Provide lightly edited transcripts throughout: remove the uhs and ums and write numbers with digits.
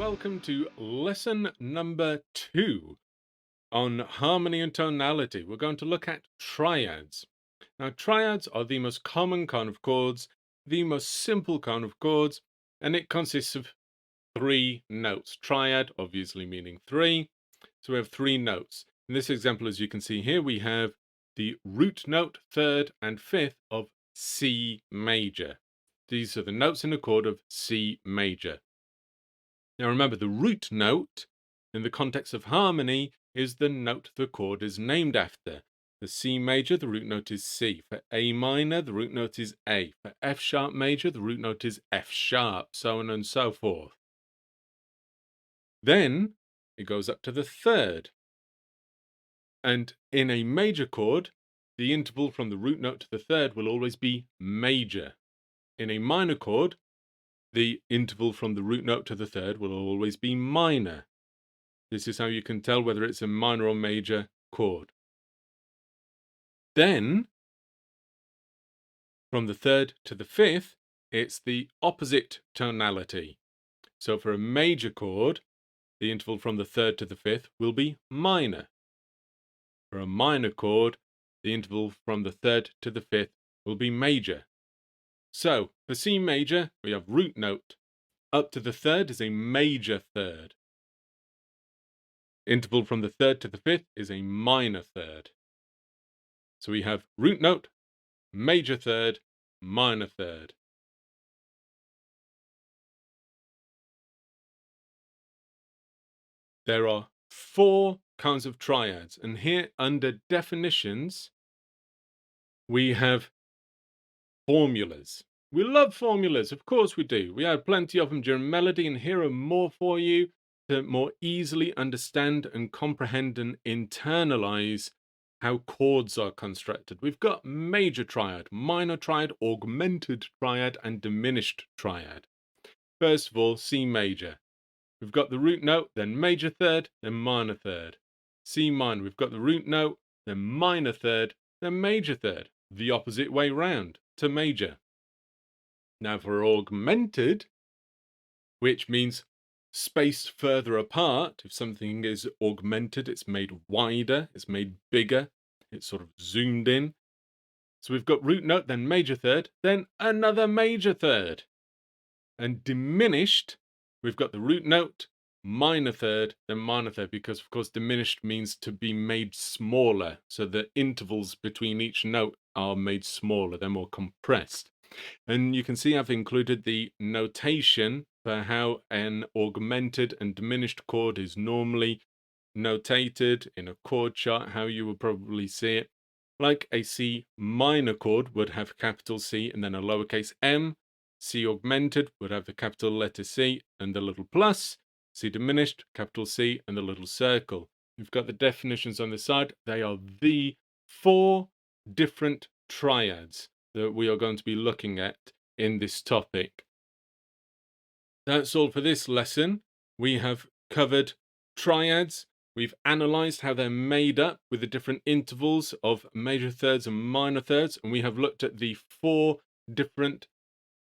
welcome to lesson number 2 on harmony and tonality. We're going to look at triads. Now, triads are the most common kind of chords, the most simple kind of chords, and it consists of 3 notes. Triad, obviously meaning 3. So we have 3 notes. In this example, as you can see here, we have the root note, 3rd and 5th of C major. These are the notes in a chord of C major. Now remember, the root note, in the context of harmony, is the note the chord is named after. For C major, the root note is C. For A minor, the root note is A. For F sharp major, the root note is F sharp, so on and so forth. Then it goes up to the 3rd. And in a major chord, the interval from the root note to the 3rd will always be major. In a minor chord, the interval from the root note to the 3rd will always be minor. This is how you can tell whether it's a minor or major chord. Then, from the 3rd to the 5th, it's the opposite tonality. So for a major chord, the interval from the 3rd to the 5th will be minor. For a minor chord, the interval from the 3rd to the 5th will be major. So, for C major, we have root note. Up to the 3rd is a major 3rd. Interval from the 3rd to the 5th is a minor 3rd. So we have root note, major 3rd, minor 3rd. There are 4 kinds of triads, and here under definitions, we have formulas. We love formulas, of course we do. We had plenty of them during melody, and here are more for you to more easily understand and comprehend and internalize how chords are constructed. We've got major triad, minor triad, augmented triad, and diminished triad. First of all, C major. We've got the root note, then major 3rd, then minor 3rd. C minor, we've got the root note, then minor 3rd, then major 3rd. The opposite way round to major. Now for augmented, which means spaced further apart. If something is augmented, it's made wider, it's made bigger, it's sort of zoomed in. So we've got root note, then major 3rd, then another major 3rd. And diminished, we've got the root note, minor 3rd, then minor 3rd, because of course diminished means to be made smaller. So the intervals between each note are made smaller, they're more compressed. And you can see I've included the notation for how an augmented and diminished chord is normally notated in a chord chart, how you would probably see it. Like a C minor chord would have capital C and then a lowercase m. C augmented would have the capital letter C and the little plus. C diminished, capital C and the little circle. You've got the definitions on the side. They are the 4 different triads that we are going to be looking at in this topic. That's all for this lesson. We have covered triads. We've analyzed how they're made up with the different intervals of major thirds and minor thirds, and we have looked at the 4 different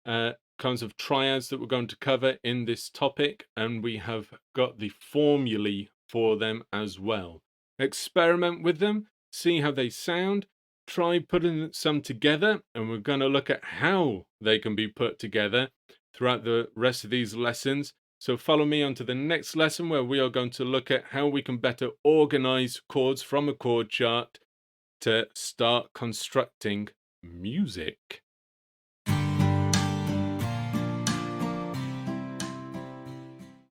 kinds of triads that we're going to cover in this topic, and we have got the formulae for them as well. Experiment with them, see how they sound, try putting some together, and we're going to look at how they can be put together throughout the rest of these lessons. So follow me on to the next lesson, where we are going to look at how we can better organize chords from a chord chart to start constructing music.